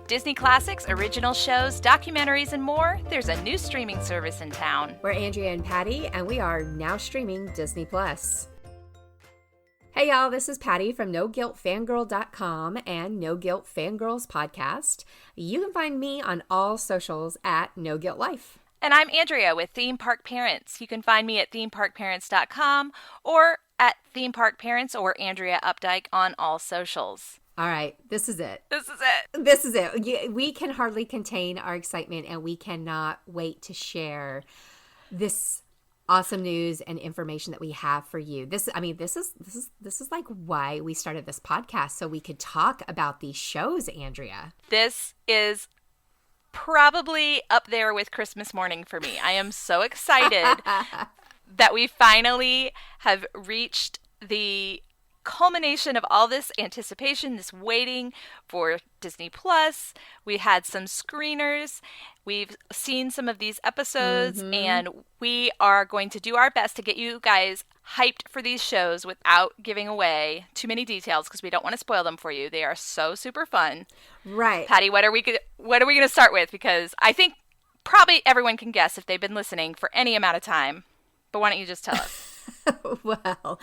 Disney classics, original shows, documentaries, and more, there's a new streaming service in town. We're Andrea and Patty, and we are now streaming Disney+. Hey y'all, this is Patty from NoGuiltFangirl.com and No Guilt Fangirls Podcast. You can find me on all socials at No Guilt Life. And I'm Andrea with Theme Park Parents. You can find me at themeparkparents.com or at Theme Park Parents or Andrea Updike on all socials. All right, this is it. This is it. This is it. We can hardly contain our excitement, and we cannot wait to share this awesome news and information that we have for you. This is like why we started this podcast, so we could talk about these shows, Andrea. This is probably up there with Christmas morning for me. I am so excited that we finally have reached the culmination of all this anticipation, this waiting for Disney Plus. We had some screeners. We've seen some of these episodes, and we are going to do our best to get you guys hyped for these shows without giving away too many details because we don't want to spoil them for you. They are so super fun. Right. Patty, what are we going to start with? Because I think probably everyone can guess if they've been listening for any amount of time. But why don't you just tell us? Well,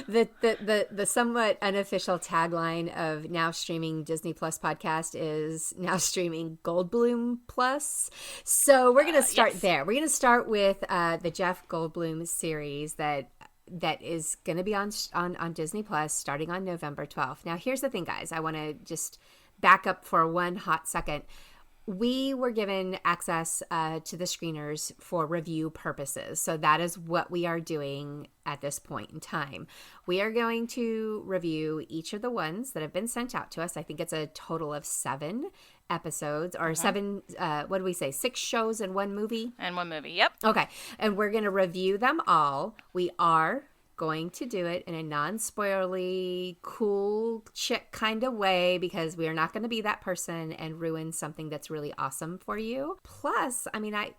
the somewhat unofficial tagline of Now Streaming Disney Plus podcast is Now Streaming Goldblum Plus. So we're going to start there. We're going to start with the Jeff Goldblum series that is going to be on Disney Plus starting on November 12th. Now, here's the thing, guys. I want to just back up for one hot second. We were given access to the screeners for review purposes. So that is what we are doing at this point in time. We are going to review each of the ones that have been sent out to us. I think it's a total of 7 episodes or 7, what do we say, 6 shows and 1 movie? And 1 movie, yep. Okay. And we're going to review them all. We are going to do it in a non-spoilerly, cool chick kind of way because we are not going to be that person and ruin something that's really awesome for you. Plus, I mean, I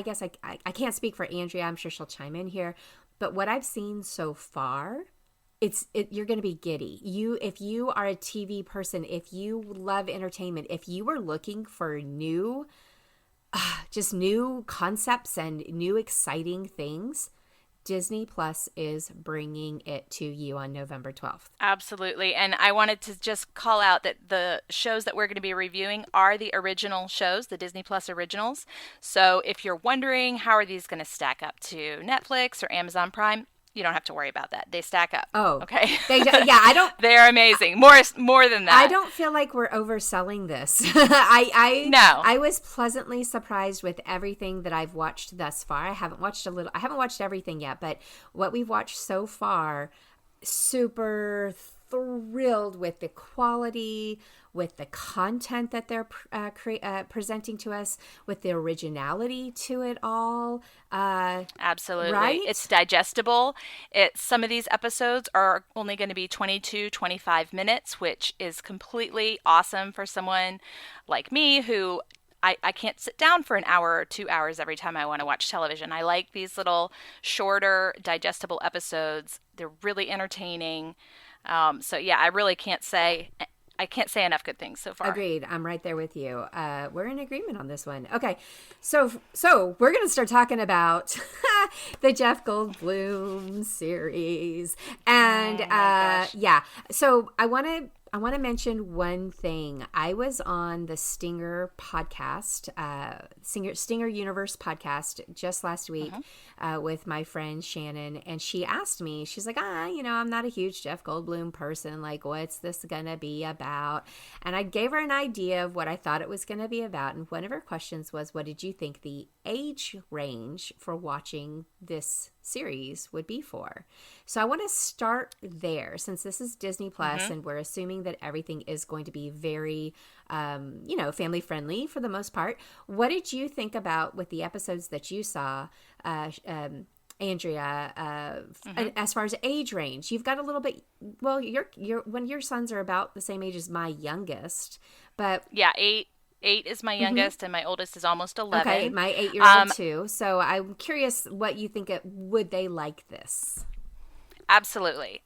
guess I can't speak for Andrea. I'm sure she'll chime in here. But what I've seen so far, you're going to be giddy. If you are a TV person, if you love entertainment, if you are looking for new concepts and new exciting things, Disney Plus is bringing it to you on November 12th. Absolutely. And I wanted to just call out that the shows that we're going to be reviewing are the original shows, the Disney Plus originals. So if you're wondering how are these going to stack up to Netflix or Amazon Prime, you don't have to worry about that. They stack up. Oh, okay. I don't. They're amazing. More than that. I don't feel like we're overselling this. I was pleasantly surprised with everything that I've watched thus far. I haven't watched everything yet, but what we've watched so far, super thrilled with the quality, with the content that they're presenting to us, with the originality to it all. Absolutely. Right? It's digestible. Some of these episodes are only going to be 22, 25 minutes, which is completely awesome for someone like me who I can't sit down for an hour or 2 hours every time I want to watch television. I like these little shorter, digestible episodes. They're really entertaining. So yeah, I really can't say enough good things so far. Agreed. I'm right there with you. We're in agreement on this one. Okay. So we're going to start talking about the Jeff Goldblum series. And yeah. So I want to mention one thing. I was on the Stinger podcast, Stinger Universe podcast just last week with my friend Shannon, and she asked me, she's like, I'm not a huge Jeff Goldblum person. Like, what's this gonna be about? And I gave her an idea of what I thought it was gonna be about, and one of her questions was, what did you think the age range for watching this series would be for? So I want to start there, since this is Disney Plus, and we're assuming that everything is going to be very, family friendly for the most part. What did you think about with the episodes that you saw, Andrea, as far as age range? You've got a little bit. Well, your sons are about the same age as my youngest, but yeah, 8 is my youngest, and my oldest is almost 11. Okay, my 8-year-old too. So I'm curious what you think. Would they like this? Absolutely,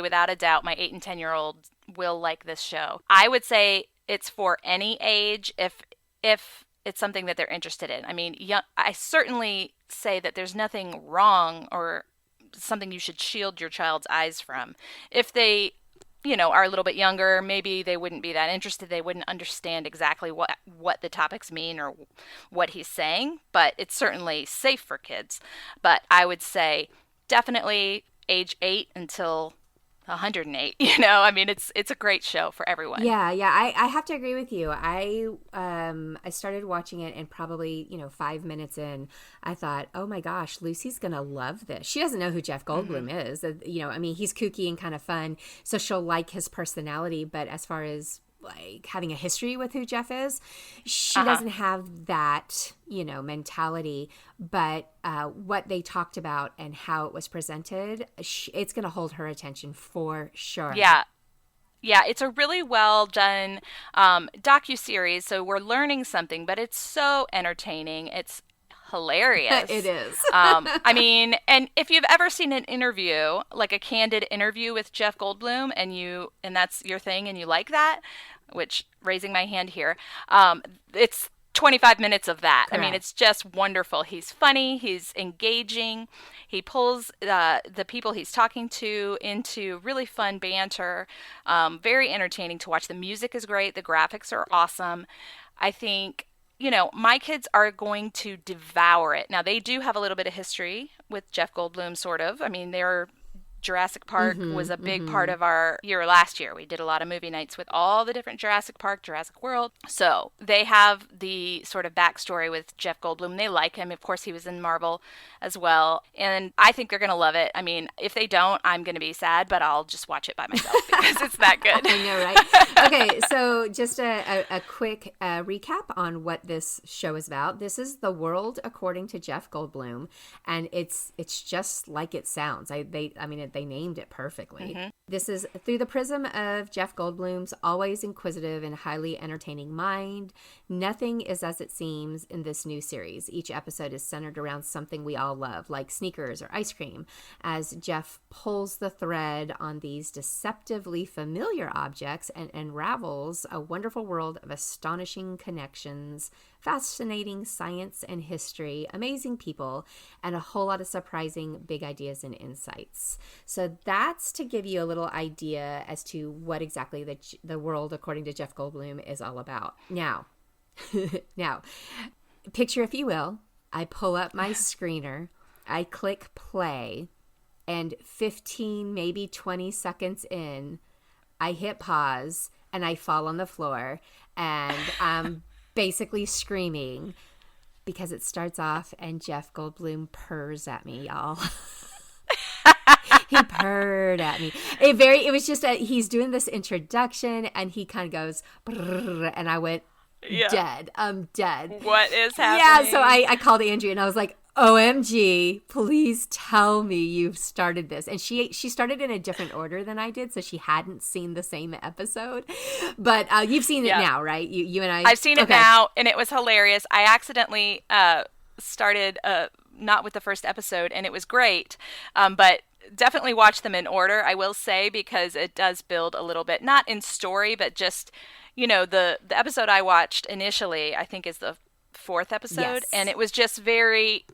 without a doubt, my 8 and 10-year-olds will like this show. I would say it's for any age if it's something that they're interested in. I mean, I certainly say that there's nothing wrong or something you should shield your child's eyes from. If they, are a little bit younger, maybe they wouldn't be that interested. They wouldn't understand exactly what the topics mean or what he's saying, but it's certainly safe for kids. But I would say definitely age 8 until 108. I mean, it's a great show for everyone. Yeah, I have to agree with you. I started watching it, and probably 5 minutes in, I thought, oh my gosh, Lucy's gonna love this. She doesn't know who Jeff Goldblum is. I mean, he's kooky and kind of fun, so she'll like his personality. But as far as like having a history with who Jeff is, she doesn't have that mentality. But what they talked about and how it was presented, it's going to hold her attention for sure. Yeah, it's a really well done docuseries. So we're learning something, but it's so entertaining. It's hilarious. It is. I mean, and if you've ever seen an interview, like a candid interview with Jeff Goldblum, and that's your thing, and you like that, which, raising my hand here, it's 25 minutes of that. Correct. I mean, it's just wonderful. He's funny. He's engaging. He pulls the people he's talking to into really fun banter. Very entertaining to watch. The music is great. The graphics are awesome. I think, my kids are going to devour it. Now, they do have a little bit of history with Jeff Goldblum, sort of. I mean, Jurassic Park was a big part of our year last year. We did a lot of movie nights with all the different Jurassic Park, Jurassic World. So they have the sort of backstory with Jeff Goldblum. They like him. Of course, he was in Marvel as well. And I think they're going to love it. I mean, if they don't, I'm going to be sad, but I'll just watch it by myself because it's that good. I know, right? Okay, so just a quick recap on what this show is about. This is The World According to Jeff Goldblum, and it's just like it sounds. They named it perfectly. This is through the prism of Jeff Goldblum's always inquisitive and highly entertaining mind. Nothing is as it seems in this new series. Each episode is centered around something we all love, like sneakers or ice cream, as Jeff pulls the thread on these deceptively familiar objects and unravels a wonderful world of astonishing connections, fascinating science and history, amazing people, and a whole lot of surprising big ideas and insights. So that's to give you a little idea as to what exactly the world according to Jeff Goldblum is all about. Now, picture, if you will, I pull up my screener, I click play, and 15, maybe 20 seconds in, I hit pause and I fall on the floor, and I'm basically screaming because it starts off and Jeff Goldblum purrs at me, y'all. He purred at me. It was just he's doing this introduction and he kind of goes, and I went, dead. I'm dead. What is happening? Yeah, so I called Andrea and I was like, OMG, please tell me you've started this. And she started in a different order than I did, so she hadn't seen the same episode. But you've seen it now, right? You and I. I've seen it now, and it was hilarious. I accidentally started not with the first episode, and it was great. But definitely watch them in order, I will say, because it does build a little bit, not in story, but just, the episode I watched initially, I think is the 4th episode, yes. And it was just very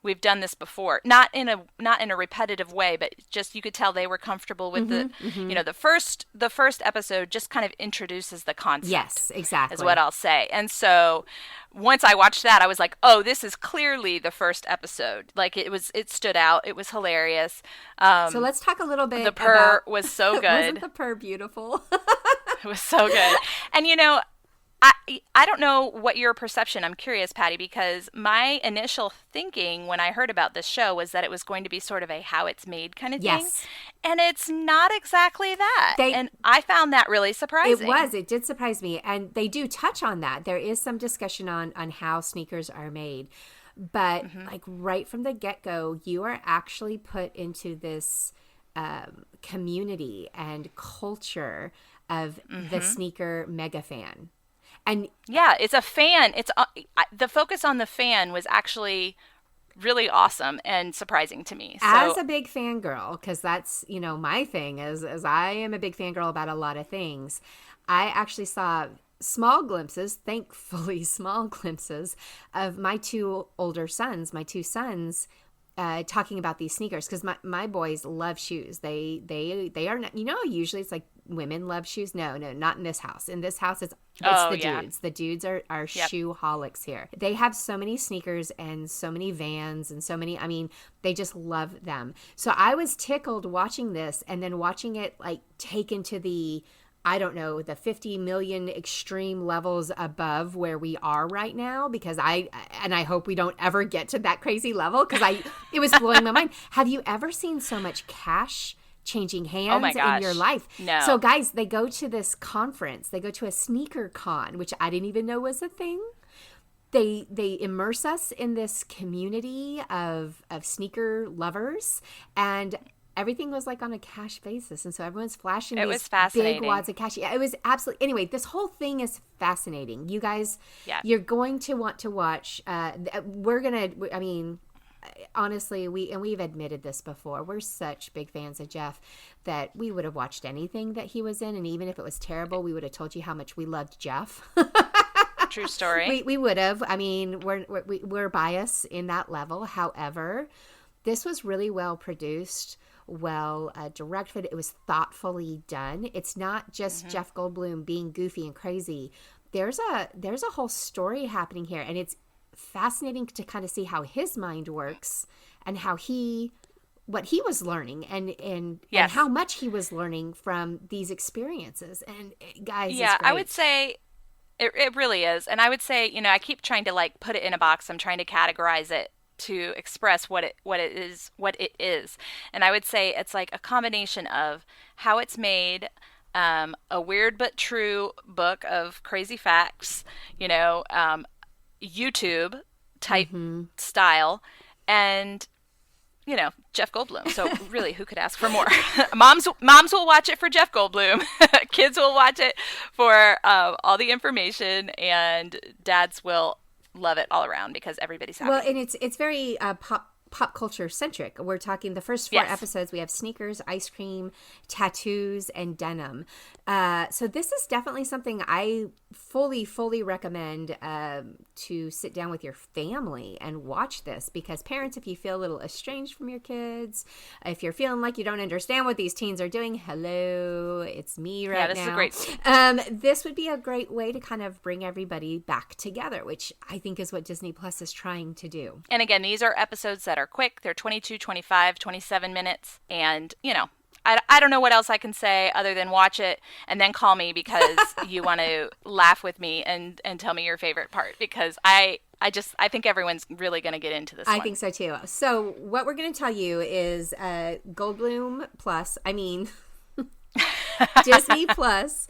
we've done this before, not in a repetitive way, but just you could tell they were comfortable with the first episode just kind of introduces the concept. Yes, exactly. Is what I'll say. And so once I watched that, I was like, oh, this is clearly the first episode. Like it stood out. It was hilarious. So let's talk a little bit. The purr was so good. Wasn't the purr beautiful? It was so good. And I don't know what your perception, I'm curious, Patty, because my initial thinking when I heard about this show was that it was going to be sort of a how it's made kind of thing. Yes. And it's not exactly that. And I found that really surprising. It did surprise me. And they do touch on that. There is some discussion on how sneakers are made. But like right from the get-go, you are actually put into this community and culture of the sneaker mega fan. And yeah, it's a fan. It's the focus on the fan was actually really awesome and surprising to me. As a big fangirl, because that's, my thing is I am a big fangirl about a lot of things. I actually saw small glimpses, thankfully small glimpses, of my two sons, talking about these sneakers, because my boys love shoes. They are not, usually it's like women love shoes. No, not in this house. In this house, it's the dudes. The dudes are shoe holics here. They have so many sneakers and so many Vans and so many, they just love them. So I was tickled watching this, and then watching it like taken to the, I don't know, the 50 million extreme levels above where we are right now, because I hope we don't ever get to that crazy level, because it was blowing my mind. Have you ever seen so much cash changing hands in your life? No. So guys, they go to this conference. They go to a sneaker con, which I didn't even know was a thing. They immerse us in this community of sneaker lovers, and everything was like on a cash basis. And so everyone's flashing these big wads of cash. Yeah, it was absolutely, anyway, this whole thing is fascinating. You guys, you're going to want to watch. Honestly, we've admitted this before. We're such big fans of Jeff that we would have watched anything that he was in. And even if it was terrible, we would have told you how much we loved Jeff. True story. We would have. We're biased in that level. However, this was really well produced, well directed. It was thoughtfully done. It's not just Jeff Goldblum being goofy and crazy. There's a whole story happening here, and it's fascinating to kind of see how his mind works and how what he was learning and how much he was learning from these experiences. And guys, yeah, I would say it really is. And I would say, I keep trying to like put it in a box. I'm trying to categorize it to express what it is. And I would say it's like a combination of how it's made, a weird but true book of crazy facts, YouTube type style, and Jeff Goldblum. So really, who could ask for more? Moms will watch it for Jeff Goldblum. Kids will watch it for all the information, and dads will love it all around because everybody's happy. Well, and it's very pop culture centric. We're talking the first 4 episodes. We have sneakers, ice cream, tattoos, and denim. So this is definitely something I fully recommend to sit down with your family and watch this, because parents, if you feel a little estranged from your kids, if you're feeling like you don't understand what these teens are doing, hello, it's me right now. Yeah, this is great. This would be a great way to kind of bring everybody back together, which I think is what Disney Plus is trying to do. And again, these are episodes that are quick. They're 22, 25, 27 minutes. And, I don't know what else I can say other than watch it and then call me because you want to laugh with me and tell me your favorite part, because I think everyone's really going to get into this one. I think so too. So what we're going to tell you is Goldblum Plus, Disney Plus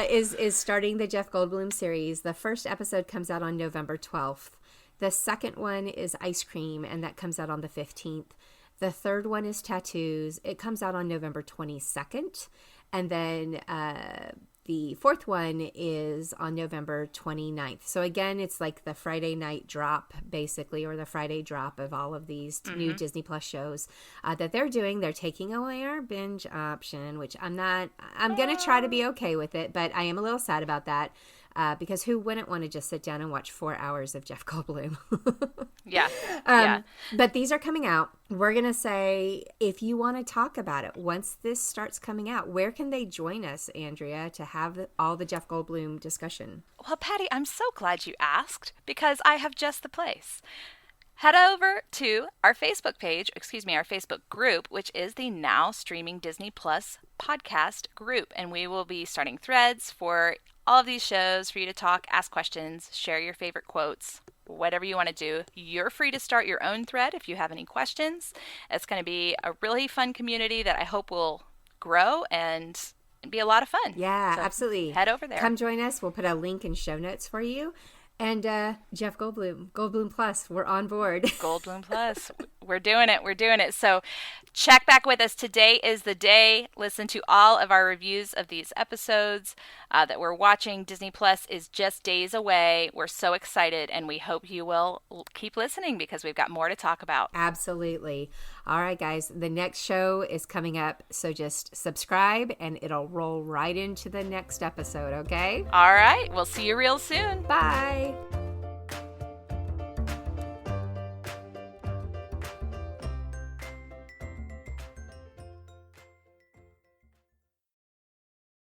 is starting the Jeff Goldblum series. The first episode comes out on November 12th. The second one is Ice Cream, and that comes out on the 15th. The third one is Tattoos. It comes out on November 22nd. And then the fourth one is on November 29th. So again, it's like the Friday night drop, basically, or the Friday drop of all of these new Disney Plus shows that they're doing. They're taking away our binge option, which I'm going to try to be okay with it, but I am a little sad about that. Because who wouldn't want to just sit down and watch 4 hours of Jeff Goldblum? Yeah. But these are coming out. We're going to say, if you want to talk about it, once this starts coming out, where can they join us, Andrea, to have all the Jeff Goldblum discussion? Well, Patty, I'm so glad you asked, because I have just the place. Head over to our Facebook page, our Facebook group, which is the Now Streaming Disney Plus podcast group. And we will be starting threads for all of these shows for you to talk, ask questions, share your favorite quotes, whatever you want to do. You're free to start your own thread if you have any questions. It's going to be a really fun community that I hope will grow and be a lot of fun. Yeah, so absolutely. Head over there. Come join us. We'll put a link in show notes for you. And Jeff Goldblum Plus, we're on board. Goldblum Plus. We're doing it. We're doing it. So check back with us. Today is the day. Listen to all of our reviews of these episodes that we're watching. Disney Plus is just days away. We're so excited, and we hope you will keep listening because we've got more to talk about. Absolutely. All right, guys. The next show is coming up, so just subscribe, and it'll roll right into the next episode, okay? All right. We'll see you real soon. Bye.